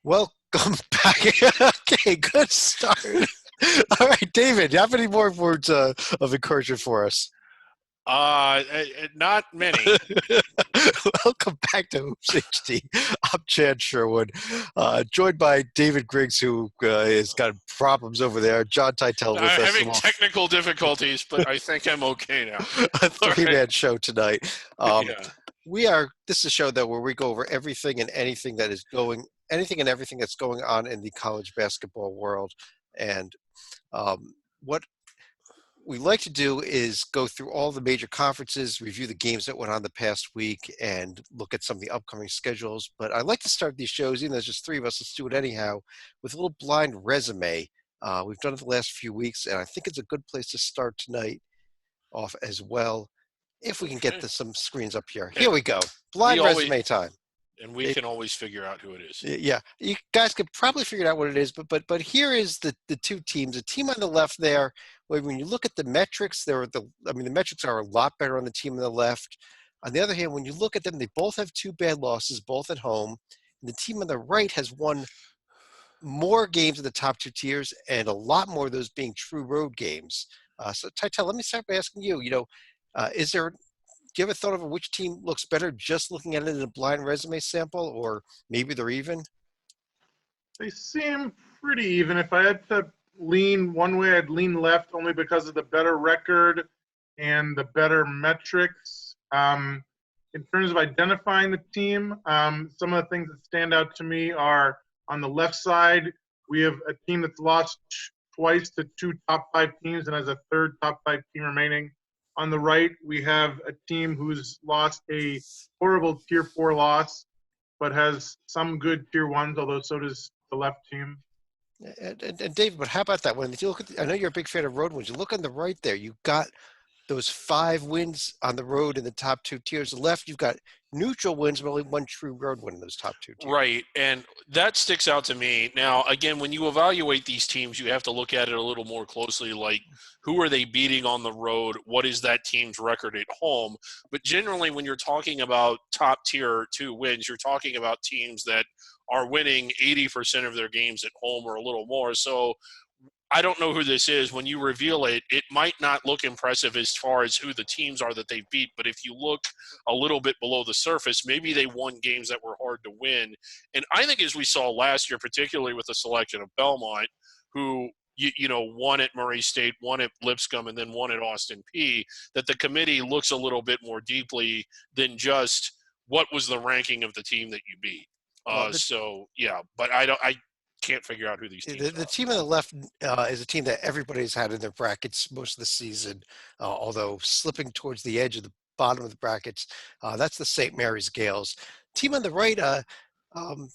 Welcome back. Okay, good start. All right, David, do you have any more words of encouragement for us? Not many. Welcome back to Hoops HD. I'm Chad Sherwood, joined by David Griggs, who has got problems over there. John Titel with I'm us, having technical difficulties, but I think I'm okay now. a All right. three-man show tonight. Um, Yeah. this is a show that where we go over everything and anything that is going, anything and everything that's going on in the college basketball world, and what we like to do is go through all the major conferences, review the games that went on the past week, and look at some of the upcoming schedules. But I like to start these shows, even though there's just three of us, let's do it anyhow, with a little blind resume. We've done it the last few weeks, and I think it's a good place to start tonight off as well. If we can get Okay. some screens up here. Here And we go. we Blind always resume time. and we can always figure out who it is. Yeah, you guys could probably figure out what it is, but here is the two teams. The team on the left there, when you look at the metrics, the metrics are a lot better on the team on the left. On the other hand, when you look at them, they both have two bad losses, both at home. And the team on the right has won more games in the top two tiers, and a lot more of those being true road games. So, Tytel, let me start by asking you. Is there do you have a thought of which team looks better just looking at it in a blind resume sample, or maybe they're even? They seem pretty even. If I had to lean one way, I'd lean left only because of the better record and the better metrics. In terms of identifying the team, some of the things that stand out to me are on the left side, we have a team that's lost twice to two top five teams and has a third top five team remaining. On the right, we have a team who's lost a horrible tier four loss, but has some good tier ones, although so does the left team. And David, but how about that? When you look at, I know you're a big fan of road wins. You look on the right there, you got those 5 wins on the road in the top two tiers. The left, you've got neutral wins, but only one true road win in those top two tiers. Right. And that sticks out to me. Now, again, when you evaluate these teams, you have to look at it a little more closely, like who are they beating on the road? What is that team's record at home? But generally, when you're talking about top tier two wins, you're talking about teams that are winning 80% of their games at home or a little more. So I don't know who this is. When you reveal it, it might not look impressive as far as who the teams are that they beat. But if you look a little bit below the surface, maybe they won games that were hard to win. And I think as we saw last year, particularly with the selection of Belmont, who won at Murray State, won at Lipscomb, and then won at Austin P, that the committee looks a little bit more deeply than just what was the ranking of the team that you beat. Well, But I can't figure out who these teams the are. team on the left is a team that everybody's had in their brackets most of the season, although slipping towards the edge of the bottom of the brackets. That's the St. Mary's Gales. Team on the right um,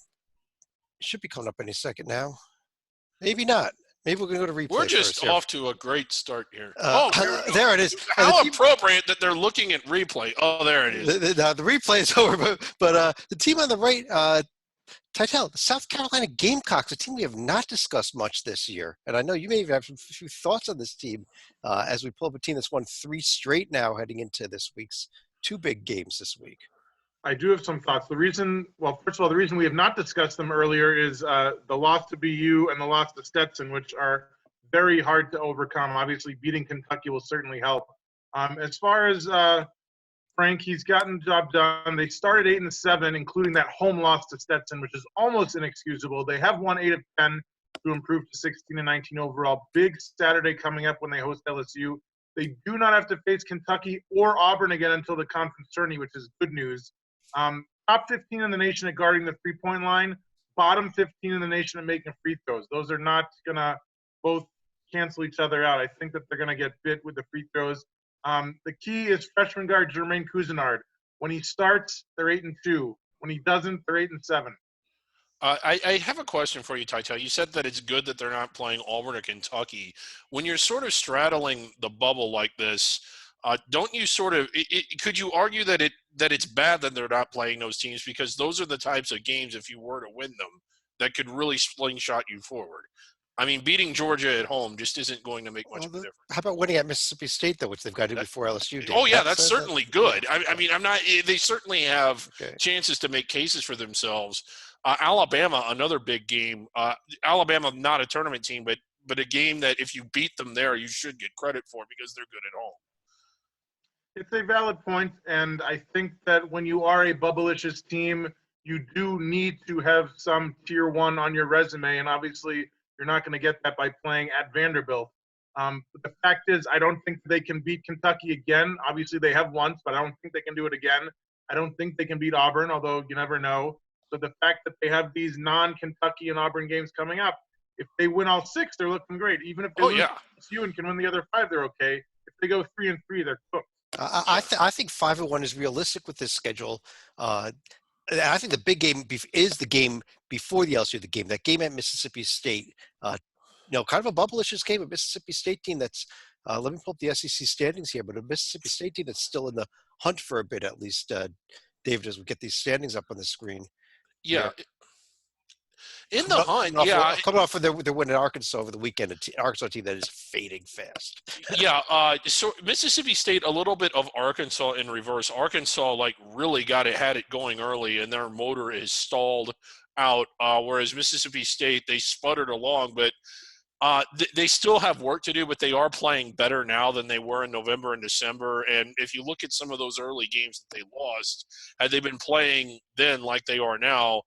should be coming up any second now. Maybe not. Maybe we're going to go to We're replay first just here. off to a great start here. Oh, There it is. How appropriate that they're looking at replay. Oh, there it is. The replay is over, but the team on the right, Titel, the South Carolina Gamecocks, a team we have not discussed much this year. And I know you may even have a few thoughts on this team as we pull up a team that's won 3 straight now heading into this week's 2 big games this week. I do have some thoughts. First of all, the reason we have not discussed them earlier is the loss to BU and the loss to Stetson, which are very hard to overcome. Obviously, beating Kentucky will certainly help. As far as Frank, he's gotten the job done. They started 8-7, including that home loss to Stetson, which is almost inexcusable. They have won 8 of 10 to improve to 16-19 overall. Big Saturday coming up when they host LSU. They do not have to face Kentucky or Auburn again until the conference tourney, which is good news. Top 15 in the nation at guarding the three-point line, bottom 15 in the nation at making free throws. Those are not going to both cancel each other out. I think that they're going to get bit with the free throws. The key is freshman guard Jermaine Cousinard. When he starts, they're 8-2. When he doesn't, they're 8-7. I have a question for you, Taitai. You said that it's good that they're not playing Auburn or Kentucky. When you're sort of straddling the bubble like this, don't you sort of could you argue that it's bad that they're not playing those teams, because those are the types of games, if you were to win them, that could really slingshot you forward? I mean, beating Georgia at home just isn't going to make much of a difference. How about winning at Mississippi State, though, which they've got to do before LSU did? Oh, yeah, that's certainly good. Yeah. I mean, I'm not – they certainly have Okay. chances to make cases for themselves. Alabama, another big game. Alabama, not a tournament team, but a game that if you beat them there, you should get credit for because they're good at home. It's a valid point, and I think that when you are a bubblicious team, you do need to have some tier one on your resume, and obviously you're not going to get that by playing at Vanderbilt. But the fact is, I don't think they can beat Kentucky again. Obviously, they have once, but I don't think they can do it again. I don't think they can beat Auburn, although you never know. So the fact that they have these non-Kentucky and Auburn games coming up, if they win all 6, they're looking great. Even if they lose LSU and can win the other 5, they're okay. If they go 3-3, they're cooked. I think 5-1 is realistic with this schedule. And I think the big game is the game before the LSU, that game at Mississippi State. Kind of a bubblicious game, a Mississippi State team that's, let me pull up the SEC standings here, but a Mississippi State team that's still in the hunt for a bit, at least, David, as we get these standings up on the screen. Yeah. In the hunt, coming off of their win at Arkansas over the weekend, an Arkansas team that is fading fast. So Mississippi State, a little bit of Arkansas in reverse. Arkansas really had it going early, and their motor is stalled out. Whereas Mississippi State, they sputtered along, but they still have work to do. But they are playing better now than they were in November and December. And if you look at some of those early games that they lost, had they been playing then like they are now,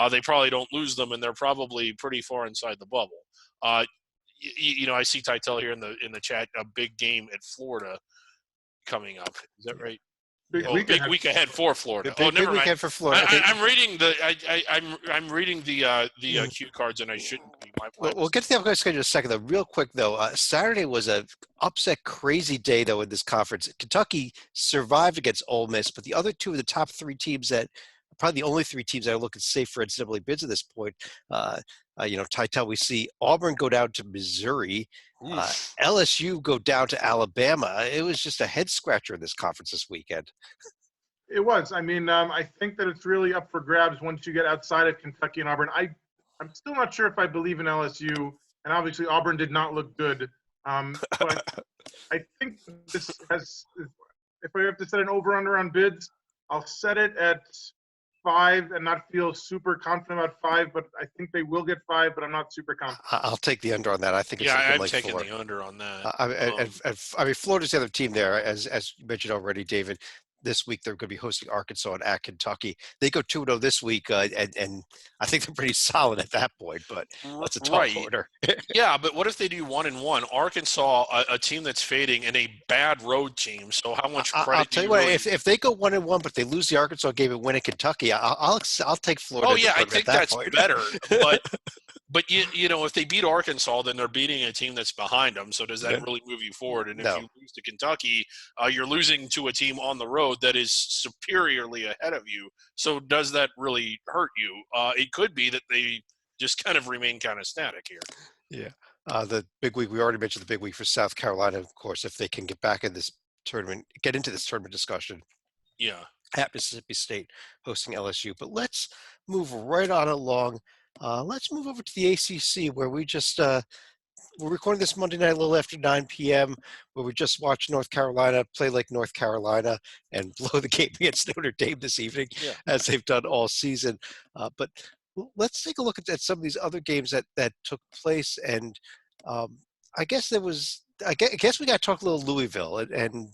they probably don't lose them, and they're probably pretty far inside the bubble. I see Titel here in the chat. A big game at Florida comue up. Is that right? Big week ahead for Florida. Big week ahead for Florida. I'm reading I'm reading the cue cards, and I shouldn't be. We'll get to the upcoming schedule in a second, though. Real quick, though, Saturday was a upset, crazy day, though, in this conference. Kentucky survived against Ole Miss, but the other two of the top 3 teams that probably the only 3 teams that are looking safe for NCAA bids at this point. Titel, we see Auburn go down to Missouri, LSU go down to Alabama. It was just a head scratcher in this conference this weekend. It was. I mean, I think that it's really up for grabs once you get outside of Kentucky and Auburn. I'm still not sure if I believe in LSU, and obviously Auburn did not look good. But I think this has. If I have to set an over/under on bids, I'll set it at 5 and not feel super confident about 5, but I think they will get 5, but I'm not super confident. I'll take the under on that. I think it's I'm like taking 4. the under on that. I mean, Florida's the other team there, as you mentioned already, David. This week they're going to be hosting Arkansas and at Kentucky. They go 2-0 this week, and I think they're pretty solid at that point. But that's a tall order. Yeah, but what if they do 1-1? Arkansas, a team that's fading, and a bad road team. So how much credit? I'll tell you what. If they go 1-1, but they lose the Arkansas game and win at Kentucky, I'll take Florida. Oh yeah, I think that's better. But if they beat Arkansas, then they're beating a team that's behind them. So does that really move you forward? And if you lose to Kentucky, you're losing to a team on the road that is superiorly ahead of you. So does that really hurt you? It could be that they just kind of remain kind of static here. Yeah. The big week, we already mentioned the big week for South Carolina, of course, if they can get back in this tournament, get into this tournament discussion. Yeah. At Mississippi State hosting LSU. But let's move right on along. Let's move over to the ACC, where we just we're recording this Monday night a little after 9 p.m., where we just watched North Carolina play like North Carolina and blow the game against Notre Dame this evening, as they've done all season. But let's take a look at some of these other games that took place. And I guess I guess we got to talk a little Louisville. And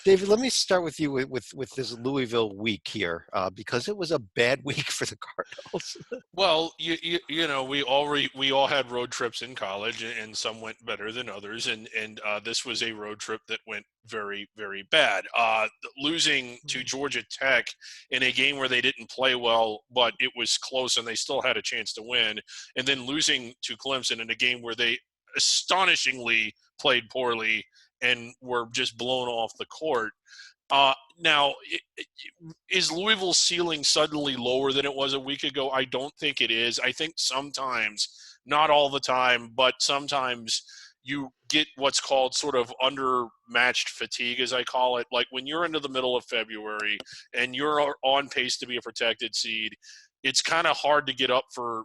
David, let me start with you with this Louisville week here, because it was a bad week for the Cardinals. Well, we all had road trips in college, and some went better than others, and this was a road trip that went very, very bad. Losing to Georgia Tech in a game where they didn't play well, but it was close and they still had a chance to win, and then losing to Clemson in a game where they astonishingly played poorly and were just blown off the court. Now, is Louisville's ceiling suddenly lower than it was a week ago? I don't think it is. I think sometimes, not all the time, but sometimes you get what's called sort of undermatched fatigue, as I call it. Like when you're into the middle of February and you're on pace to be a protected seed, it's kind of hard to get up for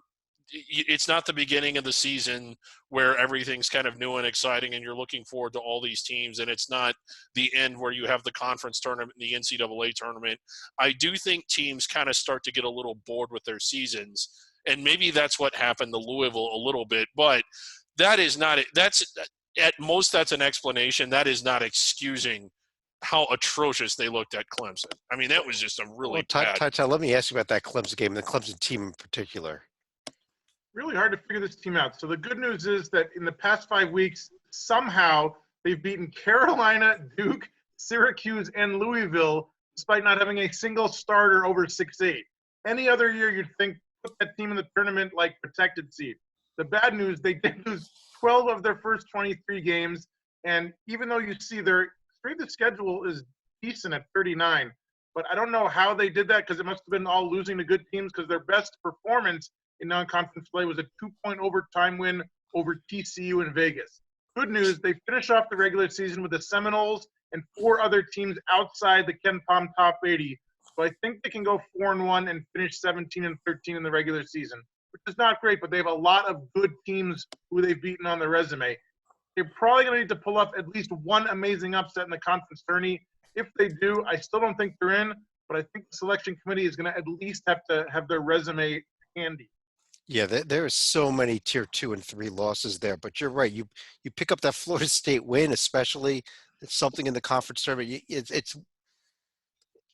it's not the beginning of the season where everything's kind of new and exciting and you're looking forward to all these teams, and it's not the end where you have the conference tournament and the NCAA tournament. I do think teams kind of start to get a little bored with their seasons, and maybe that's what happened to Louisville a little bit, but that is not – that's at most that's an explanation. That is not excusing how atrocious they looked at Clemson. I mean, that was just a really bad. Ty, let me ask you about that Clemson game and the Clemson team in particular. Really hard to figure this team out. So the good news is that in the past 5 weeks, somehow they've beaten Carolina, Duke, Syracuse, and Louisville, despite not having a single starter over 6'8". Any other year, you'd think put that team in the tournament like protected seed. The bad news, they did lose 12 of their first 23 games, and even though you see their strength of schedule is decent at 39, but I don't know how they did that because it must have been all losing to good teams because their best performance in non-conference play was a 2-point overtime win over TCU in Vegas. Good news, they finish off the regular season with the Seminoles and 4 other teams outside the Ken Pom top 80. So I think they can go 4-1 and finish 17-13 in the regular season, which is not great, but they have a lot of good teams who they've beaten on their resume. They're probably going to need to pull up at least one amazing upset in the conference tourney. If they do, I still don't think they're in, but I think the selection committee is going to at least have to have their resume handy. Yeah, there are so many tier 2 and 3 losses there, but you're right. You pick up that Florida State win, especially it's something in the conference tournament. It's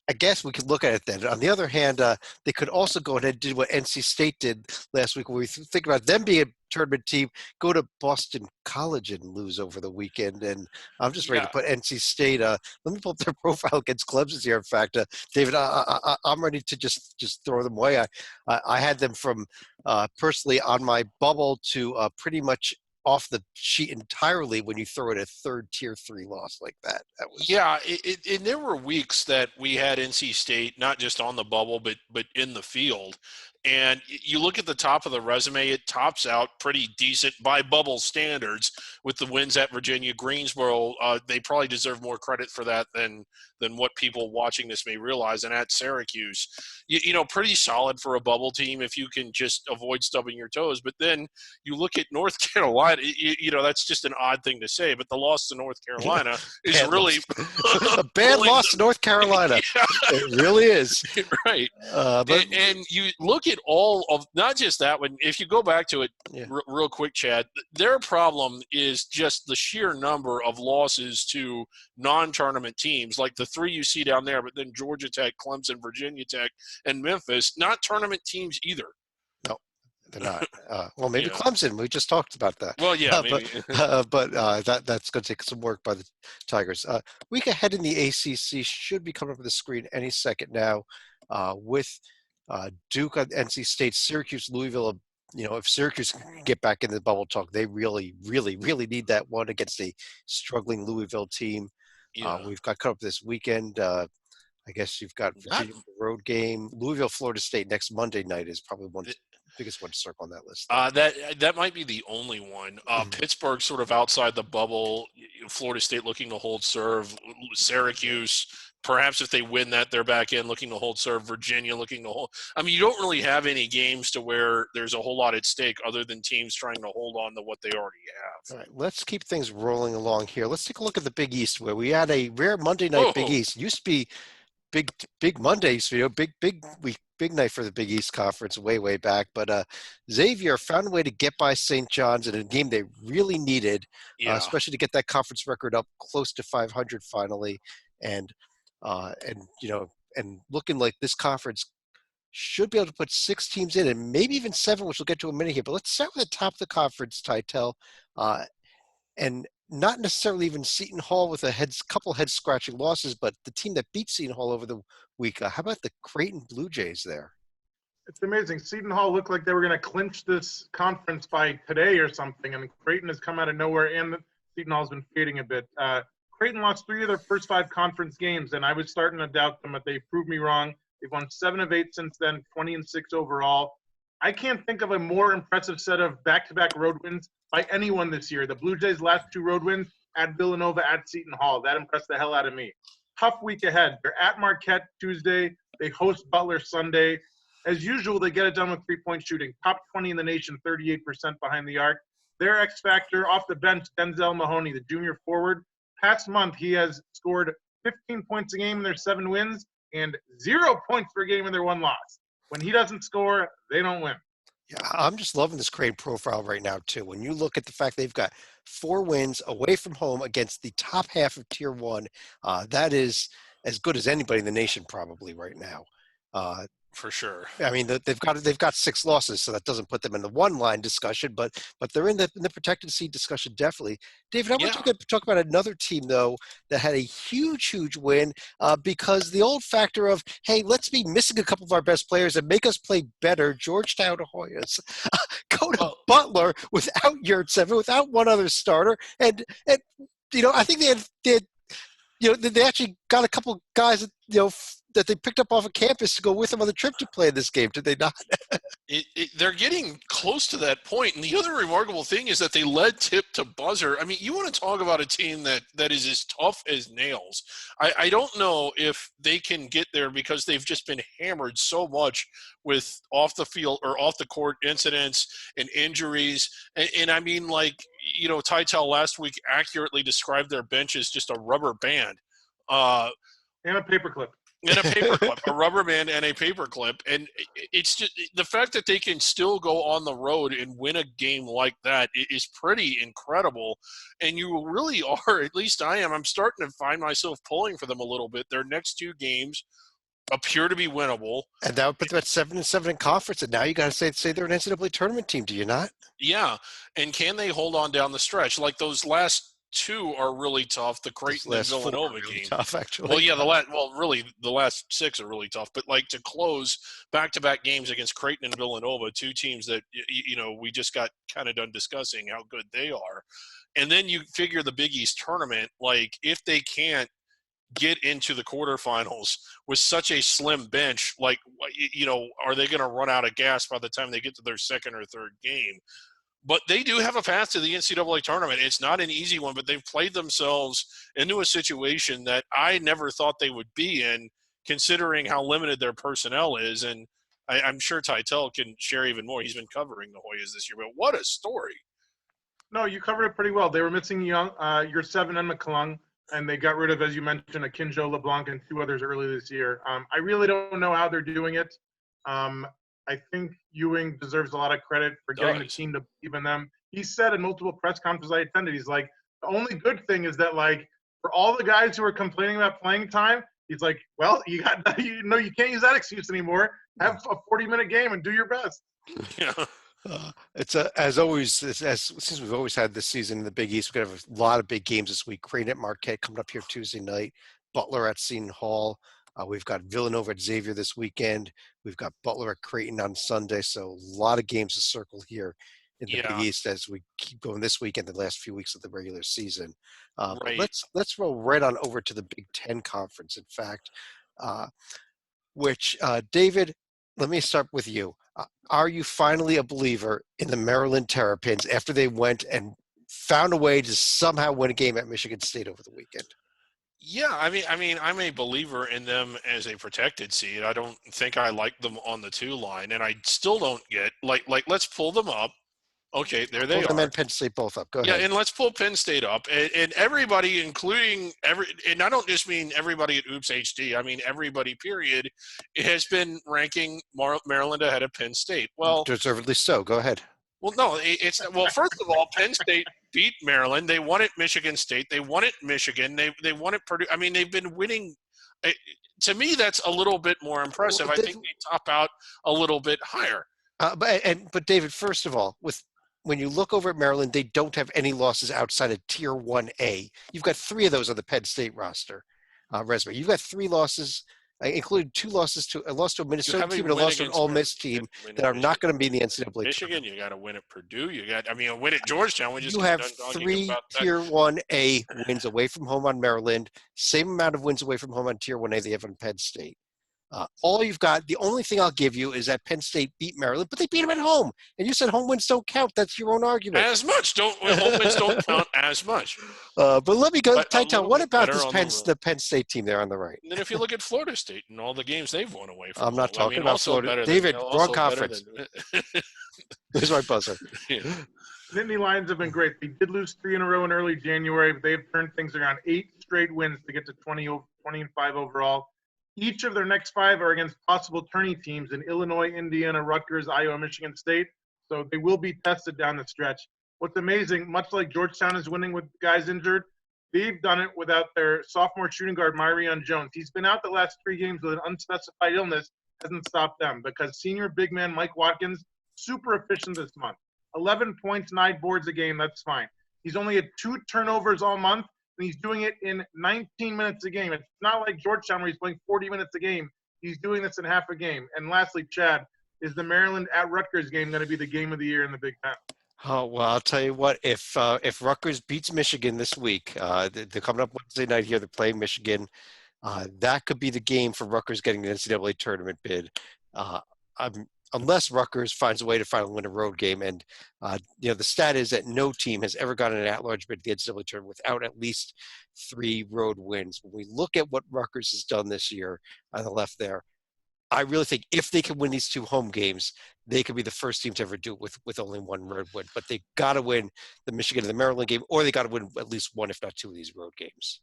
I guess we could look at it then. On the other hand, they could also go ahead and do what NC State did last week, where we think about them being a tournament team, go to Boston College and lose over the weekend. And I'm just ready to put NC State. Let me pull up their profile against Clemson here. In fact, David, I'm ready to just throw them away. I had them from personally on my bubble to pretty much off the sheet entirely when you throw in a third tier 3 loss like that. That was and there were weeks that we had NC State not just on the bubble but in the field, and you look at the top of the resume, it tops out pretty decent by bubble standards with the wins at Virginia, Greensboro. They probably deserve more credit for that than what people watching this may realize. And at Syracuse, you know, pretty solid for a bubble team if you can just avoid stubbing your toes. But then you look at North Carolina, you know, that's just an odd thing to say, but the loss to North Carolina is really a bad loss to North Carolina. Yeah. It really is. Right. And you look at all of, not just that one, if you go back to it real quick, Chad, their problem is just the sheer number of losses to non-tournament teams, like the 3 you see down there, but then Georgia Tech, Clemson, Virginia Tech, and Memphis, not tournament teams either. No, they're not. Well, maybe Clemson. We just talked about that. Well, yeah, maybe. but that's going to take some work by the Tigers. Week ahead in the ACC should be coming up on the screen any second now with Duke, NC State, Syracuse, Louisville. You know, if Syracuse can get back in the bubble talk, they really, really, really need that one against a struggling Louisville team. We've got cut up this weekend. I guess you've got Virginia road game. Louisville, Florida State next Monday night is probably one biggest one to circle on that list. That might be the only one. Pittsburgh sort of outside the bubble. Florida State looking to hold serve. Syracuse, perhaps if they win that, they're back in looking to hold serve. Virginia looking to hold. I mean, you don't really have any games to where there's a whole lot at stake other than teams trying to hold on to what they already have. All right, let's keep things rolling along here. Let's take a look at the Big East, where we had a rare Monday night Big East. It used to be big Mondays, you know, big night for the Big East Conference way back. But Xavier found a way to get by St. John's in a game they really needed, especially to get that conference record up close to 500 finally. And you know, and looking like this conference should be able to put 6 teams in, and maybe even 7, which we'll get to in a minute here. But let's start with the top of the conference, Tytel, and not necessarily even Seton Hall with a couple head-scratching losses, but the team that beat Seton Hall over the week. How about the Creighton Blue Jays there? It's amazing. Seton Hall looked like they were going to clinch this conference by today or something, and Creighton has come out of nowhere, and Seton Hall's been fading a bit. Creighton lost 3 of their first 5 conference games, and I was starting to doubt them, but they proved me wrong. They've won 7 of 8 since then, 20-6 overall. I can't think of a more impressive set of back-to-back road wins by anyone this year. The Blue Jays' last 2 road wins at Villanova, at Seton Hall. That impressed the hell out of me. Tough week ahead. They're at Marquette Tuesday. They host Butler Sunday. As usual, they get it done with three-point shooting. Top 20 in the nation, 38% behind the arc. Their X factor off the bench, Denzel Mahoney, the junior forward. Past month, he has scored 15 points a game in their 7 wins and 0 points per game in their 1 loss. When he doesn't score, they don't win. Yeah, I'm just loving this Crane profile right now, too. When you look at the fact they've got 4 wins away from home against the top half of Tier 1, that is as good as anybody in the nation probably right now. For sure. I mean, they've got 6 losses, so that doesn't put them in the one line discussion, but they're in the protected seed discussion definitely. David, I want to talk about another team though that had a huge win because the old factor of, hey, let's be missing a couple of our best players and make us play better. Georgetown Hoyas go to Butler without Yurtseven, without one other starter, and I think they had they actually got a couple guys that they picked up off of campus to go with them on the trip to play this game, did they not? They're getting close to that point. And the other remarkable thing is that they led tip to buzzer. I mean, you want to talk about a team that is as tough as nails. I don't know if they can get there because they've just been hammered so much with off the field or off the court incidents and injuries. And I mean, Tytel last week accurately described their bench as just a rubber band. And a paperclip. And a paperclip, a rubber band and a paperclip. And it's just the fact that they can still go on the road and win a game like that is pretty incredible. And you really are, at least I am, I'm starting to find myself pulling for them a little bit. Their next 2 games appear to be winnable. And that would put them at 7-7 in conference. And now you got to say they're an NCAA tournament team, do you not? Yeah. And can they hold on down the stretch? Like those last 2 are really tough. The Creighton and Villanova really game. Tough, actually. Well, yeah, the last 6 are really tough. But to close back-to-back games against Creighton and Villanova, 2 teams that we just got kind of done discussing how good they are, and then you figure the Big East tournament, if they can't get into the quarterfinals with such a slim bench, are they going to run out of gas by the time they get to their second or third game? But they do have a path to the NCAA tournament. It's not an easy one, but they've played themselves into a situation that I never thought they would be in, considering how limited their personnel is. And I'm sure Tytel can share even more. He's been covering the Hoyas this year. But what a story. No, you covered it pretty well. They were missing Yurtseven and McClung, and they got rid of, as you mentioned, Akinjo, LeBlanc, and 2 others early this year. I really don't know how they're doing it. I think Ewing deserves a lot of credit for getting the team to believe in them. He said in multiple press conferences I attended, he's like, the only good thing is that, for all the guys who are complaining about playing time, he's like, well, you can't use that excuse anymore. Have a 40-minute game and do your best. Yeah. It's as always, since we've always had this season in the Big East, we're going to have a lot of big games this week. Creighton at Marquette coming up here Tuesday night. Butler at Seton Hall. We've got Villanova at Xavier this weekend. We've got Butler at Creighton on Sunday. So a lot of games to circle here in the Big East as we keep going this weekend, the last few weeks of the regular season. Right. But let's roll right on over to the Big Ten Conference, in fact, which, David, let me start with you. Are you finally a believer in the Maryland Terrapins after they went and found a way to somehow win a game at Michigan State over the weekend? Yeah, I mean, I'm a believer in them as a protected seed. I don't think I like them on the 2 line, and I still don't get let's pull them up. Okay, there they are. Pull them and Penn State both up. Go ahead. Yeah, and let's pull Penn State up, and everybody, including and I don't just mean everybody at Oops HD. I mean everybody. Period. It has been ranking Maryland ahead of Penn State. Well, deservedly so. Go ahead. Well, no, first of all, Penn State beat Maryland. They won at Michigan State. They won at Michigan. They won at Purdue. I mean, they've been winning. To me, that's a little bit more impressive. I think they top out a little bit higher. But David, first of all, when you look over at Maryland, they don't have any losses outside of Tier 1A. You've got 3 of those on the Penn State roster resume. You've got 3 losses, including 2 losses to a loss to a Minnesota team and a loss to an Ole Miss team that are not going to be in the NCAA. Michigan, you got to win at Purdue. A win at Georgetown. You have 3 Tier 1A wins away from home on Maryland. Same amount of wins away from home on Tier 1A they have on Penn State. All you've got, the only thing I'll give you is that Penn State beat Maryland, but they beat them at home. And you said home wins don't count. That's your own argument. As much. Home wins don't count as much. But let me go. But a Title, little what bit about better this on the road. the Penn State team there on the right? And then if you look at Florida State and all the games they've won away from I'm not home, talking about also Florida. better David, than, wrong also better conference. than- There's my buzzer. Yeah. Nittany Lions have been great. They did lose 3 in a row in early January, but they've turned things around. 8 straight wins to get to 20 and 5 overall. Each of their next 5 are against possible tourney teams in Illinois, Indiana, Rutgers, Iowa, Michigan State. So they will be tested down the stretch. What's amazing, much like Georgetown is winning with guys injured, they've done it without their sophomore shooting guard, Myrion Jones. He's been out the last 3 games with an unspecified illness. Hasn't stopped them because senior big man Mike Watkins, super efficient this month. 11 points, 9 boards a game, that's fine. He's only had 2 turnovers all month, and he's doing it in 19 minutes a game. It's not like Georgetown where he's playing 40 minutes a game. He's doing this in half a game. And lastly, Chad, is the Maryland at Rutgers game going to be the game of the year in the Big Ten? Oh, well, I'll tell you what, if Rutgers beats Michigan this week, they're coming up Wednesday night here, they're playing Michigan. That could be the game for Rutgers getting the NCAA tournament bid. Unless Rutgers finds a way to finally win a road game. And, the stat is that no team has ever gotten an at-large bid to the NCAA tournament without at least 3 road wins. When we look at what Rutgers has done this year on the left there, I really think if they can win these 2 home games, they could be the first team to ever do it with only 1 road win. But they got to win the Michigan and the Maryland game, or they got to win at least 1, if not 2 of these road games.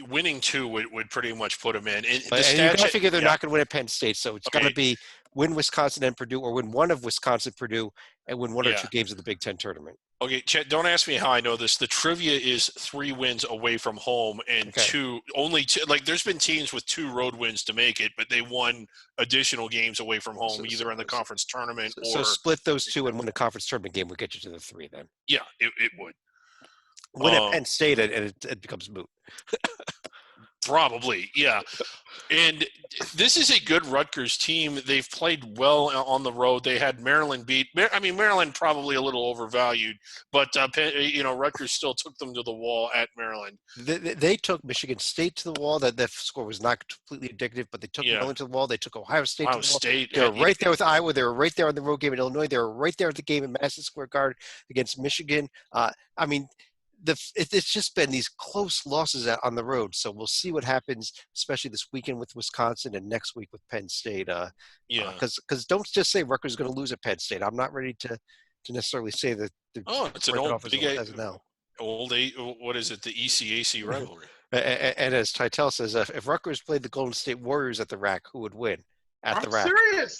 Winning 2 would pretty much put them in. And you got to figure they're not going to win at Penn State, so it's got to be win Wisconsin and Purdue, or win one of Wisconsin, Purdue, and win 1 or 2 games of the Big Ten tournament. Okay, Chet, don't ask me how I know this. The trivia is 3 wins away from home and 2 – like there's been teams with 2 road wins to make it, but they won additional games away from home, either in the conference tournament or – So split those 2 and win the conference tournament game would get you to the 3 then. Yeah, it would. Win at Penn State and it becomes moot. Probably, yeah. And this is a good Rutgers team. They've played well on the road. They had Maryland beat. I mean, Maryland probably a little overvalued, but Rutgers still took them to the wall at Maryland. They took Michigan State to the wall. That score was not completely indicative, but they took Maryland to the wall. They took Ohio State to the wall. They were right there with Iowa. They were right there on the road game in Illinois. They were right there at the game in Madison Square Garden against Michigan. It's just been these close losses on the road. So we'll see what happens, especially this weekend with Wisconsin and next week with Penn State. Because don't just say Rutgers is going to lose at Penn State. I'm not ready to necessarily say that. It's an old, what is it? The ECAC rivalry. And as Titel says, if Rutgers played the Golden State Warriors at the rack, who would win at the rack? I'm serious.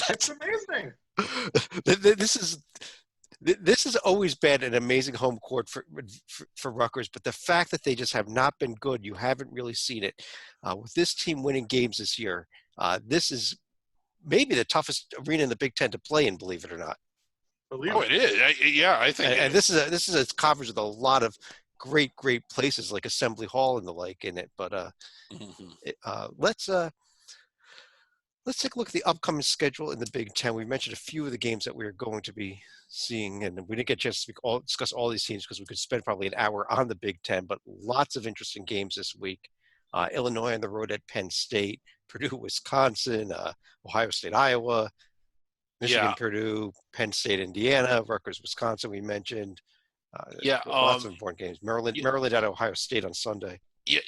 That's amazing. This has always been an amazing home court for Rutgers, but the fact that they just have not been good, you haven't really seen it. With this team winning games this year, this is maybe the toughest arena in the Big Ten to play in, believe it or not. It is. I think. And this is a conference with a lot of great places like Assembly Hall and the like in it. But let's take a look at the upcoming schedule in the Big Ten. We mentioned a few of the games that we are going to be seeing, and we didn't get a chance to discuss all these teams because we could spend probably an hour on the Big Ten, but lots of interesting games this week. Illinois on the road at Penn State, Purdue, Wisconsin, Ohio State, Iowa, Michigan, Purdue, Penn State, Indiana, Rutgers, Wisconsin, we mentioned. Lots of important games. Maryland at Ohio State on Sunday. Yeah,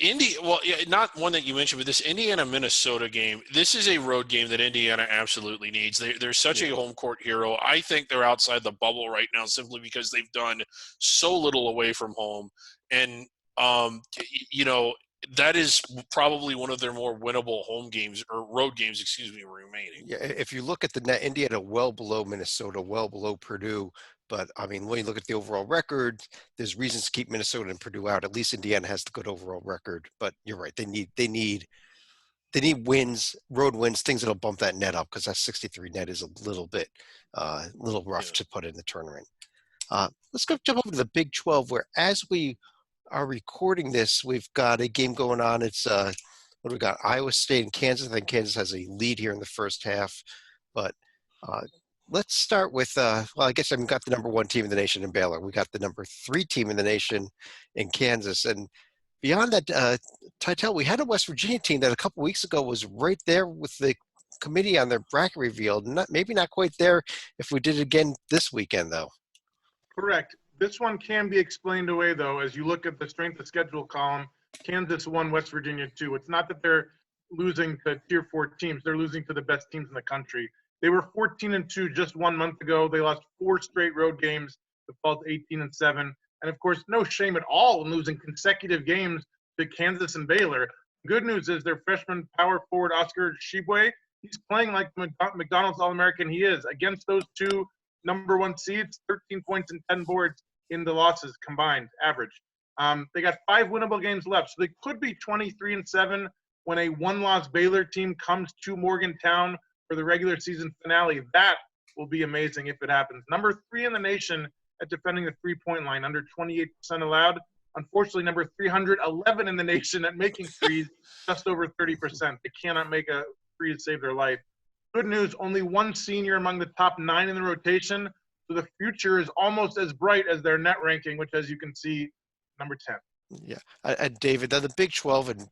not one that you mentioned, but this Indiana-Minnesota game, this is a road game that Indiana absolutely needs. They're such a home court hero. I think they're outside the bubble right now simply because they've done so little away from home. And, that is probably one of their more winnable home games or road games, remaining. Yeah, if you look at the net, Indiana well below Minnesota, well below Purdue. But, when you look at the overall record, there's reasons to keep Minnesota and Purdue out. At least Indiana has the good overall record. But you're right. They need wins, road wins, things that'll bump that net up because that 63 net is a little rough to put in the tournament. Let's jump over to the Big 12, where as we are recording this, we've got a game going on. It's what do we got? Iowa State and Kansas. I think Kansas has a lead here in the first half. But let's start with, I guess I've got the number 1 team in the nation in Baylor. We got the number 3 team in the nation in Kansas. And beyond that, Titel, we had a West Virginia team that a couple weeks ago was right there with the committee on their bracket revealed. Maybe not quite there if we did it again this weekend, though. Correct. This one can be explained away, though, as you look at the strength of schedule column. Kansas won, West Virginia 2. It's not that they're losing to tier 4 teams. They're losing to the best teams in the country. They were 14-2 just 1 month ago. They lost 4 straight road games to fall to 18-7. And, of course, no shame at all in losing consecutive games to Kansas and Baylor. Good news is their freshman power forward, Oscar Tshiebwe, he's playing like McDonald's All-American he is. Against those two number 1 seeds, 13 points and 10 boards in the losses combined, average. They got 5 winnable games left, so they could be 23-7 when a 1-loss Baylor team comes to Morgantown for the regular season finale. That will be amazing if it happens. Number 3 in the nation at defending the 3-point line, under 28% allowed. Unfortunately, number 311 in the nation at making threes, just over 30%. They cannot make a three to save their life. Good news, only 1 senior among the top 9 in the rotation, so the future is almost as bright as their net ranking, which, as you can see, number 10. Yeah, and David, the Big 12 and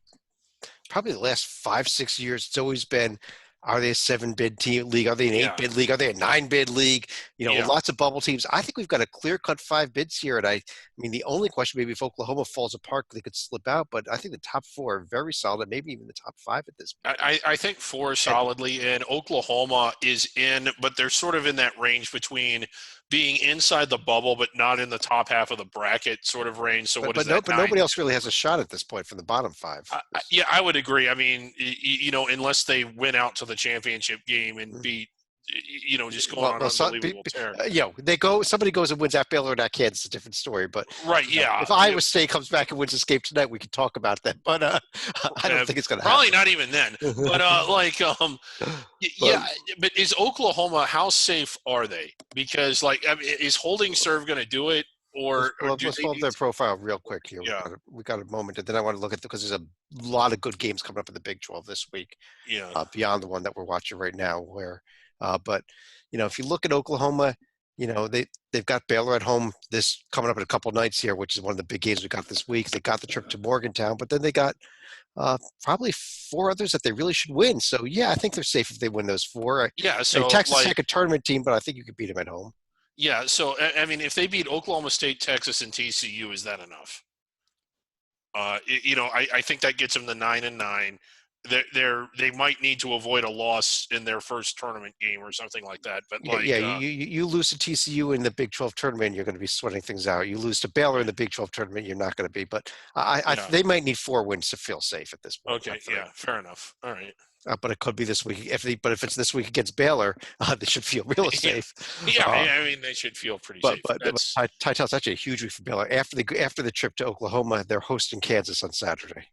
probably the last 5-6 years, it's always been, are they a 7-bid team league? Are they an 8-bid league? Are they a 9-bid league? Lots of bubble teams. I think we've got a clear-cut 5 bids here. And I mean, the only question maybe if Oklahoma falls apart, they could slip out. But I think the top 4 are very solid, maybe even the top 5 at this point. I think 4 solidly in. Oklahoma is in, but they're sort of in that range between being inside the bubble but not in the top half of the bracket sort of range. So but nobody else really has a shot at this point from the bottom 5. Yeah, I would agree. I mean, unless they win out to the championship game and beat, just going on an unbelievable tear. Somebody goes and wins at Baylor or at Kansas, it's a different story. But right, yeah. If Iowa State comes back and wins this game tonight, we can talk about that. But I don't think it's going to happen. Probably not even then. But but is Oklahoma? How safe are they? Because is holding serve going to do it? Or let's pull up their profile real quick here. Yeah. We got a moment, and then I want to look at because there's a lot of good games coming up in the Big 12 this week. Yeah. Beyond the one that we're watching right now, where. But if you look at Oklahoma, they've got Baylor at home this coming up in a couple nights here, which is one of the big games we got this week. They got the trip to Morgantown, but then they got probably 4 others that they really should win. So yeah, I think they're safe if they win those 4. So Texas Tech a tournament team, but I think you could beat them at home. Yeah. So I mean, if they beat Oklahoma State, Texas, and TCU, is that enough? I think that gets them to 9-9. They might need to avoid a loss in their first tournament game or something like that. But you lose to TCU in the Big 12 tournament, you're going to be sweating things out. You lose to Baylor in the Big 12 tournament, you're not going to be. But they might need 4 wins to feel safe at this point. Okay, yeah, fair enough. All right. But it could be this week. If it's this week against Baylor, they should feel real safe. Yeah, I mean they should feel pretty safe. But Titel, it's actually a huge week for Baylor. After the trip to Oklahoma, they're hosting Kansas on Saturday.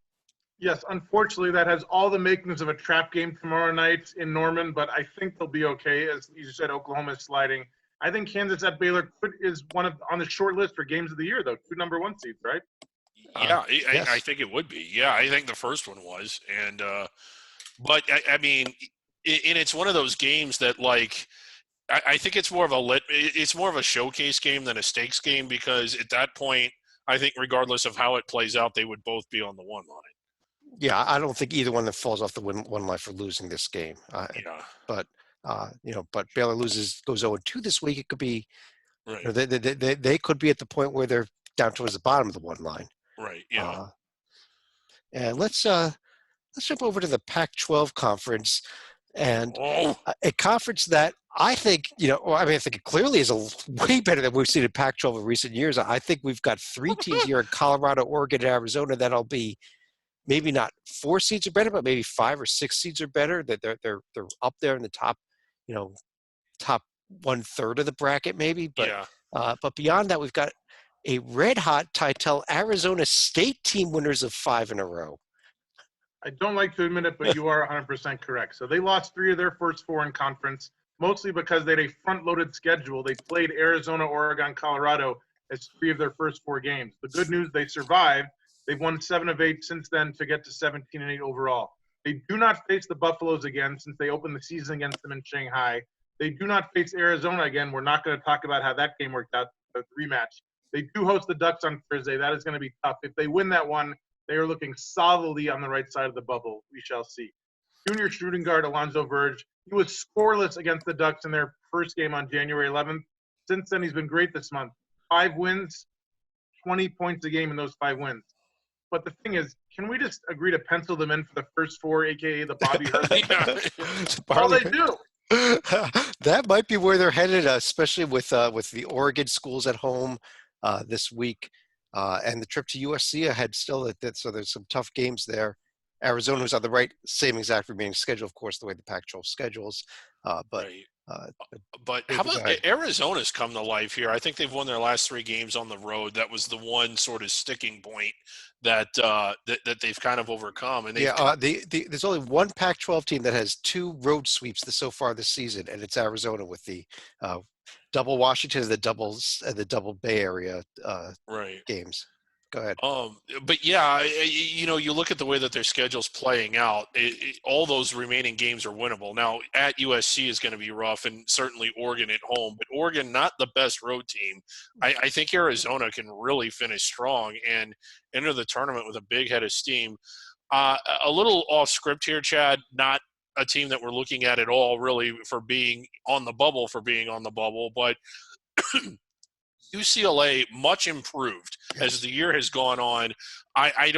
Yes, unfortunately, that has all the makings of a trap game tomorrow night in Norman, but I think they'll be okay. As you said, Oklahoma is sliding. I think Kansas at Baylor is on the short list for games of the year, though. 2 number 1 seeds, right? Yeah, yes. I think it would be. Yeah, I think the first one was. And but I mean, and it's one of those games that I think it's more of a showcase game than a stakes game, because at that point, I think regardless of how it plays out, they would both be on the 1 line. Yeah, I don't think either one that falls off the one line for losing this game. But but Baylor goes 0-2 this week. It could be, right. They could be at the point where they're down towards the bottom of the 1 line. Right. Yeah. And let's jump over to the Pac-12 conference, and a conference that I think I think it clearly is way better than we've seen in Pac-12 in recent years. I think we've got 3 teams here in Colorado, Oregon, and Arizona that'll be. Maybe not 4 seeds are better, but maybe 5 or 6 seeds are better. That they're up there in the top, top 1/3 of the bracket, maybe. But but beyond that, we've got a red hot Titel Arizona State team winners of 5 in a row. I don't like to admit it, but you are 100% correct. So they lost 3 of their first 4 in conference, mostly because they had a front-loaded schedule. They played Arizona, Oregon, Colorado as 3 of their first 4 games. The good news, they survived. They've won 7 of 8 since then to get to 17-8 overall. They do not face the Buffaloes again since they opened the season against them in Shanghai. They do not face Arizona again. We're not going to talk about how that game worked out, the rematch. They do host the Ducks on Thursday. That is going to be tough. If they win that one, They are looking solidly on the right side of the bubble. We shall see. Junior shooting guard Alonzo Verge. He was scoreless against the Ducks in their first game on January 11th. Since then, he's been great this month. 5 wins, 20 points a game in those 5 wins. But the thing is, can we just agree to pencil them in for the first 4, a.k.a. the Bobby Hurley? That's all they do. That might be where they're headed, especially with the Oregon schools at home this week, and the trip to USC ahead still. So there's some tough games there. Arizona was on the same exact remaining schedule, of course, the way the Pac-12 schedules. But how about Arizona's come to life here? I think they've won their last 3 games on the road. That was the one sort of sticking point that they've kind of overcome. And there's only one Pac-12 team that has 2 road sweeps so far this season, and it's Arizona with the double Washington and the double Bay Area games. Go ahead. But yeah, you look at the way that their schedule's playing out. All those remaining games are winnable. Now, at USC is going to be rough, and certainly Oregon at home. But Oregon, not the best road team. I think Arizona can really finish strong and enter the tournament with a big head of steam. A little off script here, Chad. Not a team that we're looking at all, really, for being on the bubble, but UCLA much improved as the year has gone on. I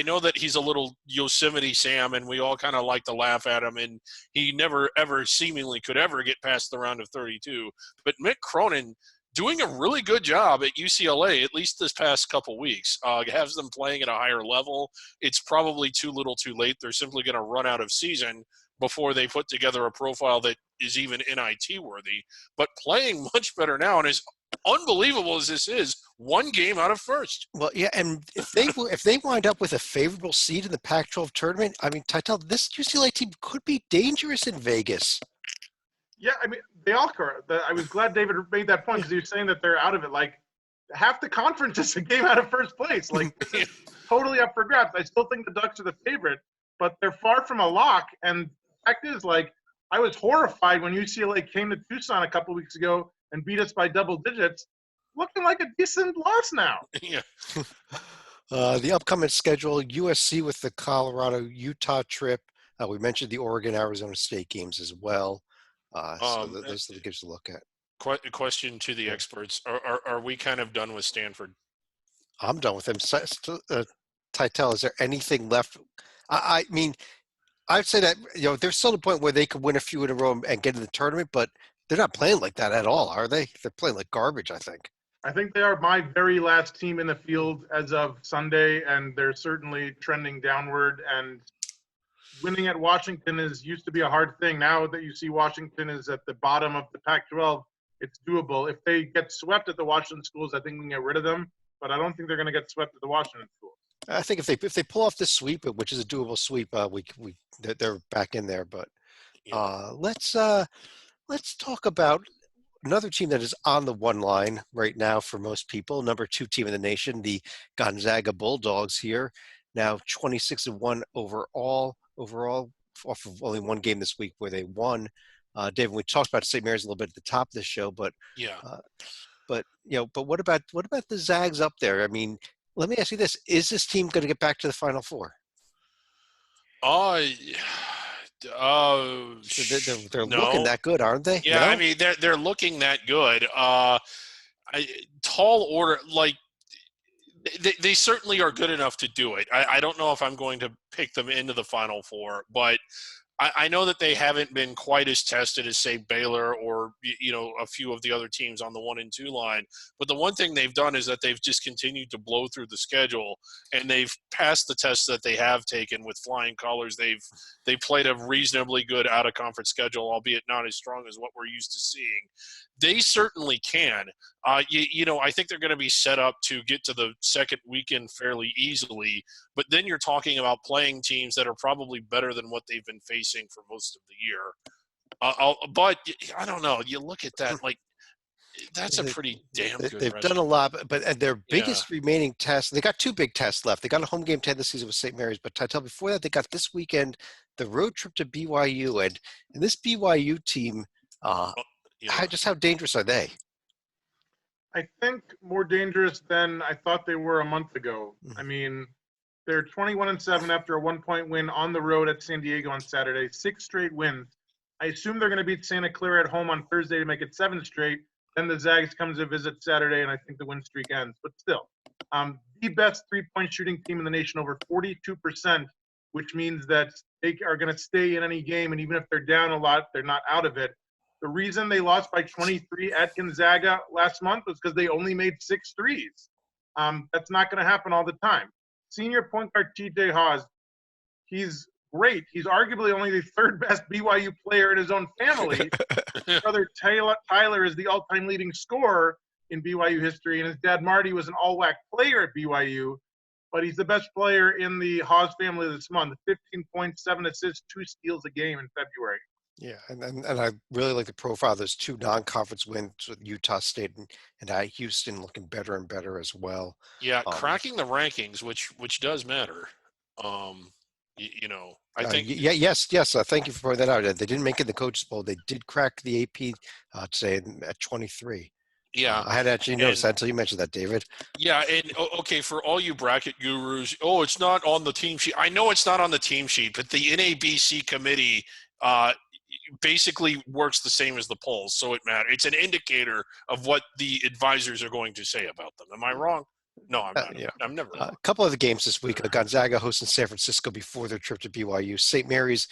know that he's a little Yosemite Sam, and we all kind of like to laugh at him, and he never ever seemingly could ever get past the round of 32. But Mick Cronin doing a really good job at UCLA, at least this past couple weeks. Has them playing at a higher level. It's probably too little too late. They're simply going to run out of season before they put together a profile that is even NIT worthy, but playing much better now. And as unbelievable as this is, 1 game out of first. Well, yeah, and if they wind up with a favorable seed in the Pac-12 tournament, I mean, Titel, this UCLA team could be dangerous in Vegas. Yeah, I mean, they all are. I was glad David made that point because he was saying that they're out of it. Like, half the conference is a game out of first place. Like, this is totally up for grabs. I still think the Ducks are the favorite, but they're far from a lock. And the fact is, like, I was horrified when UCLA came to Tucson a couple weeks ago and beat us by double digits, looking like a decent loss now. Yeah. The upcoming schedule, USC with the Colorado-Utah trip. We mentioned the Oregon-Arizona State games as well. So those are the games to look at. Question to the experts. Are we kind of done with Stanford? I'm done with them. Titel, is there anything left? I mean, I'd say that, there's still a point where they could win a few in a row and get in the tournament, but they're not playing like that at all, are they? They're playing like garbage, I think. I think they are my very last team in the field as of Sunday, and they're certainly trending downward. And winning at Washington used to be a hard thing. Now that you see Washington is at the bottom of the Pac-12, it's doable. If they get swept at the Washington schools, I think we can get rid of them. But I don't think they're going to get swept at the Washington schools. I think if they pull off this sweep, which is a doable sweep, they're back in there. But let's talk about another team that is on the one line right now for most people. Number 2 team in the nation, the Gonzaga Bulldogs here. Now 26-1 overall off of only 1 game this week where they won. David, we talked about St. Mary's a little bit at the top of the show, but but what about the Zags up there? I mean, let me ask you this: is this team going to get back to the Final Four? They're looking that good, aren't they? Yeah, no? I mean they're looking that good. Tall order, like they certainly are good enough to do it. I don't know if I'm going to pick them into the Final Four, but I know that they haven't been quite as tested as, say, Baylor or, a few of the other teams on the 1 and 2 line. But the one thing they've done is that they've just continued to blow through the schedule, and they've passed the tests that they have taken with flying colors. They've played a reasonably good out-of-conference schedule, albeit not as strong as what we're used to seeing. They certainly can. I think they're going to be set up to get to the second weekend fairly easily, but then you're talking about playing teams that are probably better than what they've been facing for most of the year. But I don't know. You look at that, like, that's a pretty damn good They've resume. done a lot, but their biggest remaining test, they got 2 big tests left. They got a home game 10 this season with St. Mary's, but Titel, before that, they got this weekend the road trip to BYU, and this BYU team, how dangerous are they? I think more dangerous than I thought they were a month ago. I mean, They're 21-7 after a 1-point win on the road at San Diego on Saturday. 6 straight wins. I assume they're going to beat Santa Clara at home on Thursday to make it 7 straight. Then the Zags comes to visit Saturday, and I think the win streak ends. But still, the best three-point shooting team in the nation, over 42%, which means that they are going to stay in any game, and even if they're down a lot, they're not out of it. The reason they lost by 23 at Gonzaga last month was because they only made 6 threes. That's not going to happen all the time. Senior point guard TJ Haws, he's great. He's arguably only the third best BYU player in his own family. His brother Tyler is the all-time leading scorer in BYU history, and his dad Marty was an all-WAC player at BYU. But he's the best player in the Haws family this month. 15 points, 7 assists, 2 steals a game in February. Yeah, and I really like the profile of those 2 non-conference wins with Utah State and Houston looking better and better as well. Yeah, cracking the rankings, which does matter. I think. Yes. Thank you for pointing that out. They didn't make it in the Coaches Poll. They did crack the AP today at 23. Yeah, I had actually noticed that until you mentioned that, David. Yeah, and okay, for all you bracket gurus, it's not on the team sheet. I know it's not on the team sheet, but the NABC committee basically works the same as the polls, so it matters. It's an indicator of what the advisors are going to say about them. Am I wrong? No, I'm not. Yeah. I'm never wrong. A couple of the games this week. Gonzaga hosting San Francisco before their trip to BYU. St. Mary's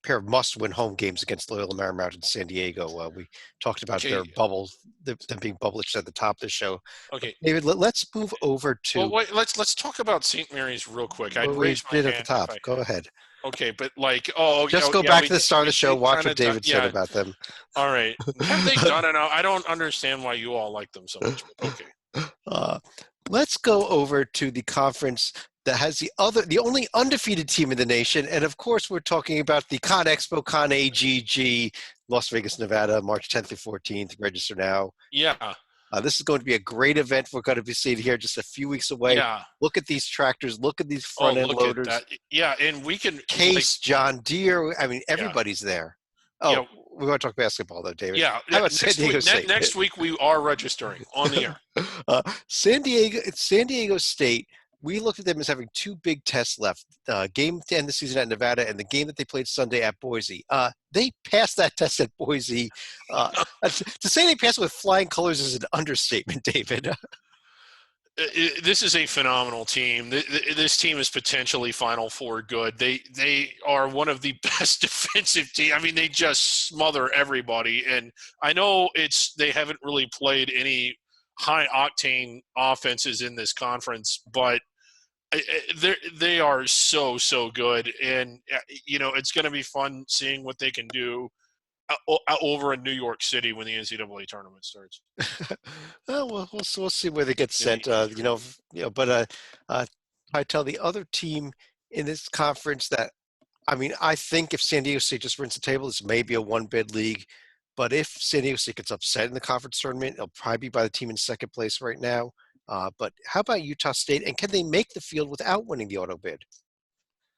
pair of must-win home games against Loyola Marymount and San Diego. We talked about their bubble, them being bubblish at the top of the show. Okay, David, let's move over to. Well, wait, let's talk about St. Mary's real quick. I'd we raise my did hand at the top. if I- Go ahead. Okay, but Just go back to the start of the show. Watch what David said about them. All right, have they done it? I don't understand why you all like them so much. But okay. Let's go over to the conference that has the only undefeated team in the nation. And of course, we're talking about the Con Expo, Con AGG, Las Vegas, Nevada, March 10th through 14th. Register now. Yeah. This is going to be a great event. We're going to be seeing here just a few weeks away. Yeah. Look at these tractors. Look at these front end loaders. At that. Yeah, and we can Case, John Deere. I mean, everybody's there. Oh, yeah. We want to talk basketball though, David. Yeah. How about San Diego State? Next week we are registering on the air. San Diego State. We looked at them as having 2 big tests left. Game to end the season at Nevada and the game that they played Sunday at Boise. They passed that test at Boise. To say they passed with flying colors is an understatement, David. This is a phenomenal team. This team is potentially Final Four good. They are one of the best defensive teams. I mean, they just smother everybody. And I know they haven't really played any high octane offenses in this conference, but they are so good. And it's going to be fun seeing what they can do over in New York City when the NCAA tournament starts. Well, we'll see where they get sent. But I tell the other team in this conference that, I think if San Diego State just wins the table, this may be a 1-bid league. But if San Diego State gets upset in the conference tournament, it'll probably be by the team in second place right now. But how about Utah State? And can they make the field without winning the auto bid?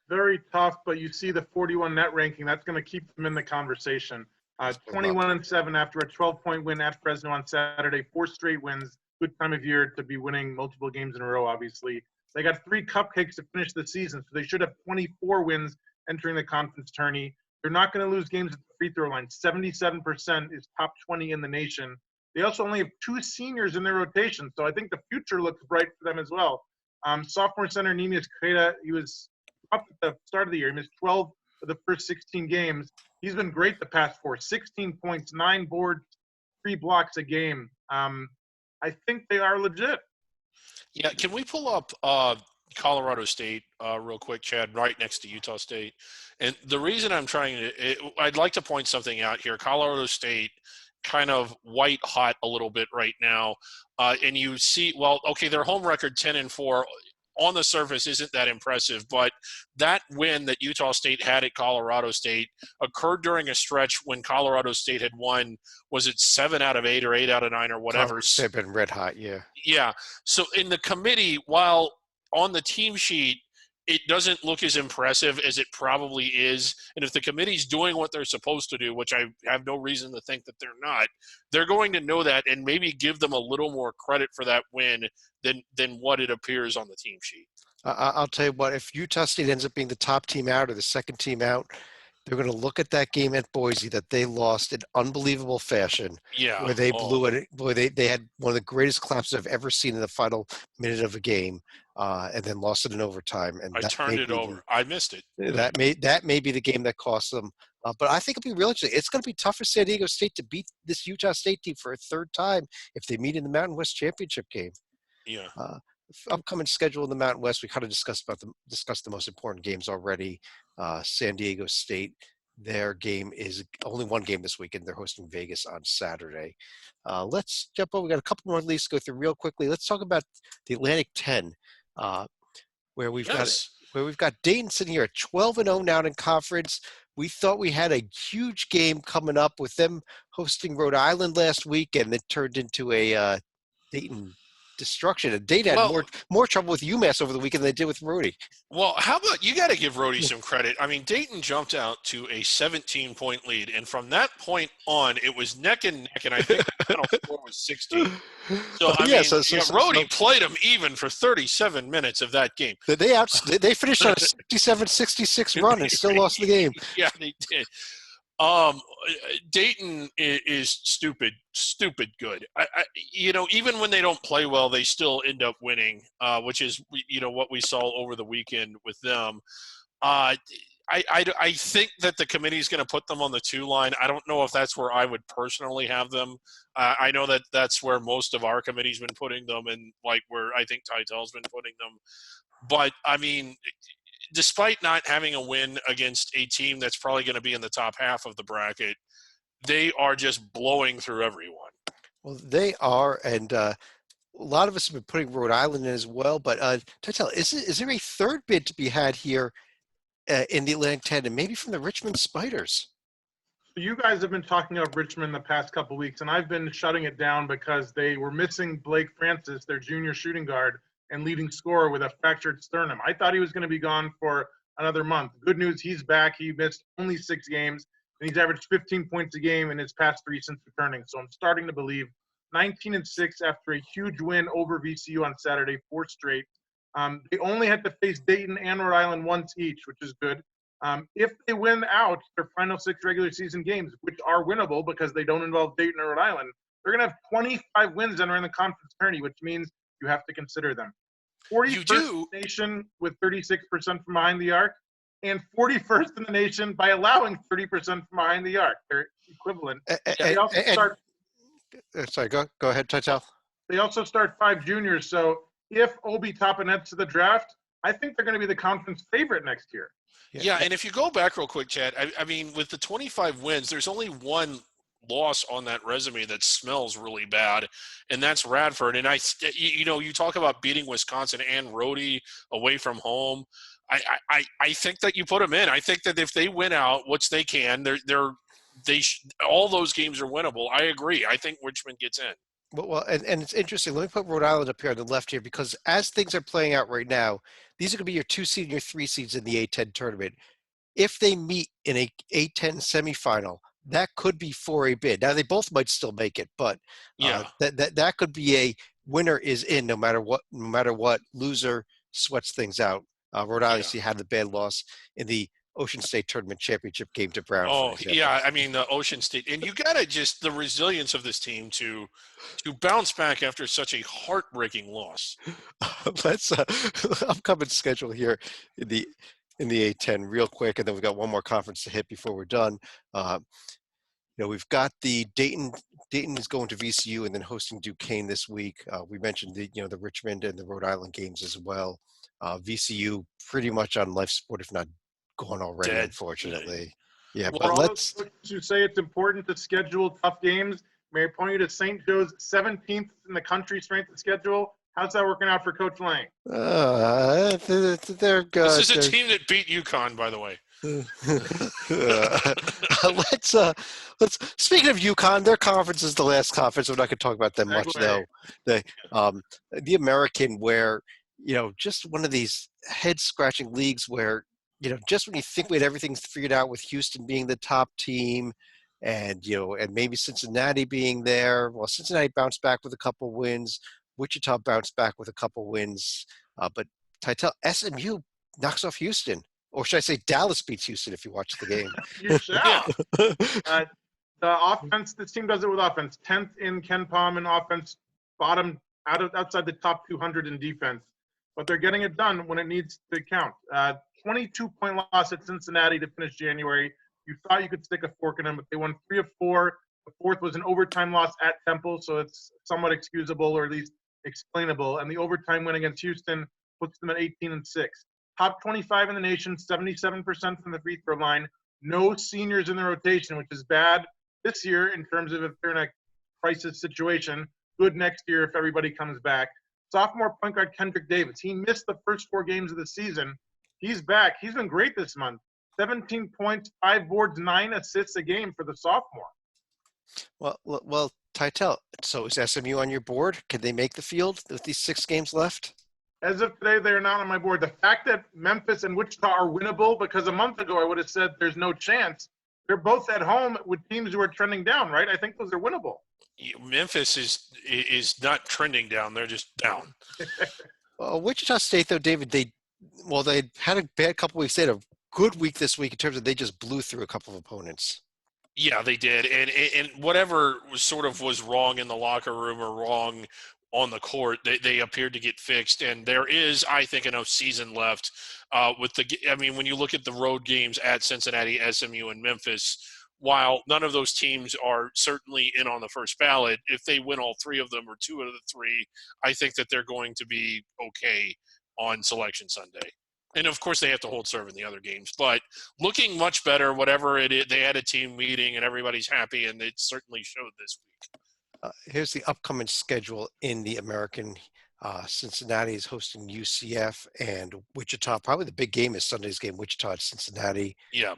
Very tough, but you see the 41 net ranking. That's going to keep them in the conversation. 21-7 after a 12-point win at Fresno on Saturday. 4 straight wins. Good time of year to be winning multiple games in a row, obviously. They got 3 cupcakes to finish the season, so they should have 24 wins entering the conference tourney. They're not going to lose games at the free throw line. 77% is top 20 in the nation. They also only have 2 seniors in their rotation, so I think the future looks bright for them as well. Sophomore center Neemias Queta, he was up at the start of the year. He missed 12 of the first 16 games. He's been great the past 4. 16 points, 9 boards, 3 blocks a game. I think they are legit. Yeah, can we pull up Colorado State real quick, Chad, right next to Utah State? And the reason I'm I'd like to point something out here. Colorado State kind of white hot a little bit right now. And you see, their home record 10-4 on the surface isn't that impressive, but that win that Utah State had at Colorado State occurred during a stretch when Colorado State had won, was it 7 out of 8 or 8 out of 9 or whatever? They've been red hot, yeah. Yeah. So in the committee, while on the team sheet, it doesn't look as impressive as it probably is. And if the committee's doing what they're supposed to do, which I have no reason to think that they're not, they're going to know that and maybe give them a little more credit for that win than what it appears on the team sheet. I'll tell you what, if Utah State ends up being the top team out or the second team out, they're going to look at that game at Boise that they lost in unbelievable fashion, Yeah. where they Oh, blew it. Boy, they had one of the greatest collapses I've ever seen in the final minute of a game, and then lost it in overtime. And I that turned may it be over. I missed it. that may be the game that costs them. But I think it'll be real interesting. It's going to be tough for San Diego State to beat this Utah State team for a third time if they meet in the Mountain West Championship game. Yeah. Uh, Upcoming schedule in the Mountain West, we kind of discussed the most important games already. San Diego State, their game is only one game this weekend. They're hosting Vegas on Saturday. Let's jump over. We got a couple more leagues to go through real quickly. Let's talk about the Atlantic 10, uh, where we've got Yes. Dayton sitting here at 12-0 now in conference. We thought we had a huge game coming up with them hosting Rhode Island last week, and it turned into a Dayton destruction. And Dayton had Well, more trouble with UMass over the weekend than they did with Rhodey. Well, how about you got to give Rhodey some credit. I mean, Dayton jumped out to a 17-point lead, and from that point on, it was neck and neck, and I think the final score was 16. So, I mean, Rhodey played him even for 37 minutes of that game. They finished on a 67-66 run and still lost the game. Yeah, they did. Dayton is stupid good. Even when they don't play well, they still end up winning, which is what we saw over the weekend with them. I think that the committee is going to put them on the 2 line. I don't know if that's where I would personally have them. I know that that's where most of our committee's been putting them, and like where I think Titel's been putting them. But I mean, despite not having a win against a team that's probably going to be in the top half of the bracket, they are just blowing through everyone. Well, they are, and a lot of us have been putting Rhode Island in as well. But Titel, is there a third bid to be had here in the Atlantic 10, and maybe from the Richmond Spiders? So you guys have been talking about Richmond the past couple of weeks, and I've been shutting it down because they were missing Blake Francis, their junior shooting guard and leading scorer, with a fractured sternum. I thought he was going to be gone for another month. Good news, he's back. He missed only 6 games, and he's averaged 15 points a game in his past 3 since returning. So I'm starting to believe 19-6 after a huge win over VCU on Saturday, 4 straight. They only had to face Dayton and Rhode Island once each, which is good. If they win out their final 6 regular season games, which are winnable because they don't involve Dayton or Rhode Island, they're going to have 25 wins entering the conference tourney, which means you have to consider them. 41st in the nation with 36% from behind the arc, and 41st in the nation by allowing 30% from behind the arc. They're equivalent. Sorry, go ahead, Titel. They also start 5 juniors. So if Obi Toppin heads to the draft, I think they're going to be the conference favorite next year. Yeah, and if you go back real quick, Chad, I mean, with the 25 wins, there's only one loss on that resume that smells really bad, and that's Radford. And you talk about beating Wisconsin and Rhodey away from home. I think that you put them in. I think that if they win out, which they can, all those games are winnable. I agree. I think Richmond gets in. Well, and it's interesting. Let me put Rhode Island up here on the left here, because as things are playing out right now, these are going to be your 2 seed and your 3 seeds in the A10 tournament. If they meet in a A10 semifinal, that could be for a bid. Now they both might still make it, but that could be a winner is in no matter what. Loser sweats things out. Rhode Island had the bad loss in the Ocean State Tournament Championship game to Brown. Oh, yeah. I mean, the Ocean State. And you got to just the resilience of this team to bounce back after such a heartbreaking loss. Let's upcoming schedule here in the A10 real quick, and then we've got one more conference to hit before we're done. We've got the Dayton is going to VCU and then hosting Duquesne this week. We mentioned the Richmond and the Rhode Island games as well. VCU pretty much on life support, if not gone already, dead. Unfortunately. Yeah, well, but let's to say it's important to schedule tough games. May I point you to St. Joe's 17th in the country strength of schedule? How's that working out for Coach Lang? They're good. This is a team that beat UConn, by the way. Let's speaking of UConn, their conference is the last conference. We're not going to talk about them much, though. The American, where just one of these head scratching leagues where just when you think we had everything figured out with Houston being the top team, and and maybe Cincinnati being there. Well, Cincinnati bounced back with a couple wins. Wichita bounced back with a couple wins, but Titel, SMU knocks off Houston. Or should I say Dallas beats Houston if you watch the game. You shall. Yeah. The offense, this team does it with offense. 10th in KenPom in offense, bottom outside the top 200 in defense. But they're getting it done when it needs to count. 22-point loss at Cincinnati to finish January. You thought you could stick a fork in them, but they won 3 of 4. The fourth was an overtime loss at Temple, so it's somewhat excusable or at least explainable. And the overtime win against Houston puts them at 18-6. Top 25 in the nation, 77% from the free throw line. No seniors in the rotation, which is bad this year in terms of if they're in a crisis situation. Good next year if everybody comes back. Sophomore point guard Kendrick Davis. He missed the first 4 games of the season. He's back. He's been great this month. 17 points, 5 boards, 9 assists a game for the sophomore. Well, Titel, so is SMU on your board? Can they make the field with these 6 games left? As of today, they are not on my board. The fact that Memphis and Wichita are winnable, because a month ago I would have said there's no chance. They're both at home with teams who are trending down, right? I think those are winnable. Memphis is not trending down; they're just down. Wichita State, though, David, they had a bad couple weeks. They had a good week this week in terms of they just blew through a couple of opponents. Yeah, they did, and whatever was wrong in the locker room or wrong on the court, they appeared to get fixed. And there is, I think, enough season left when you look at the road games at Cincinnati, SMU, and Memphis, while none of those teams are certainly in on the first ballot, if they win all 3 of them or 2 out of the 3, I think that they're going to be okay on Selection Sunday. And, of course, they have to hold serve in the other games. But looking much better, whatever it is, they had a team meeting and everybody's happy, and it certainly showed this week. Here's the upcoming schedule in the American. Cincinnati is hosting UCF and Wichita. Probably the big game is Sunday's game, Wichita at Cincinnati. Yeah.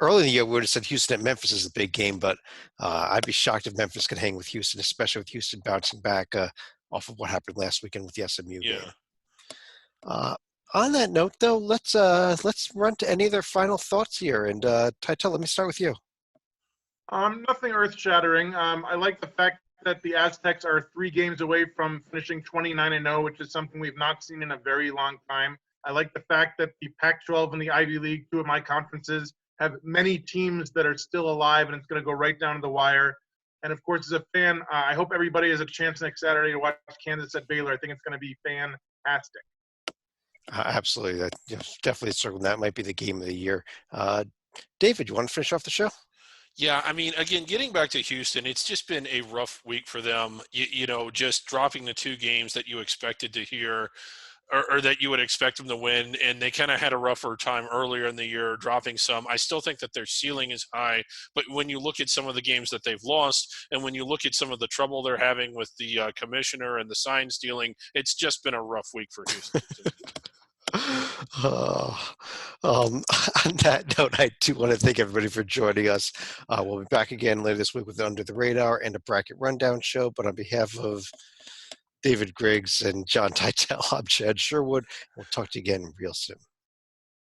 Early in the year, we would have said Houston at Memphis is a big game, but I'd be shocked if Memphis could hang with Houston, especially with Houston bouncing back off of what happened last weekend with the SMU game. On that note, though, let's run to any of their final thoughts here. And Titel, let me start with you. Nothing earth-shattering. I like the fact that the Aztecs are 3 games away from finishing 29-0, which is something we've not seen in a very long time. I like the fact that the Pac-12 and the Ivy League, 2 of my conferences, have many teams that are still alive, and it's going to go right down to the wire. And, of course, as a fan, I hope everybody has a chance next Saturday to watch Kansas at Baylor. I think it's going to be fantastic. Absolutely. Definitely circling that might be the game of the year. David, you want to finish off the show? Yeah, again, getting back to Houston, it's just been a rough week for them. Just dropping the 2 games that you expected to hear or that you would expect them to win, and they kind of had a rougher time earlier in the year, dropping some. I still think that their ceiling is high, but when you look at some of the games that they've lost, and when you look at some of the trouble they're having with the commissioner and the sign stealing, it's just been a rough week for Houston. On that note, I do want to thank everybody for joining us. We'll be back again later this week with Under the Radar and a bracket rundown show. But on behalf of David Griggs and John Titel, I'm Chad Sherwood. We'll talk to you again real soon.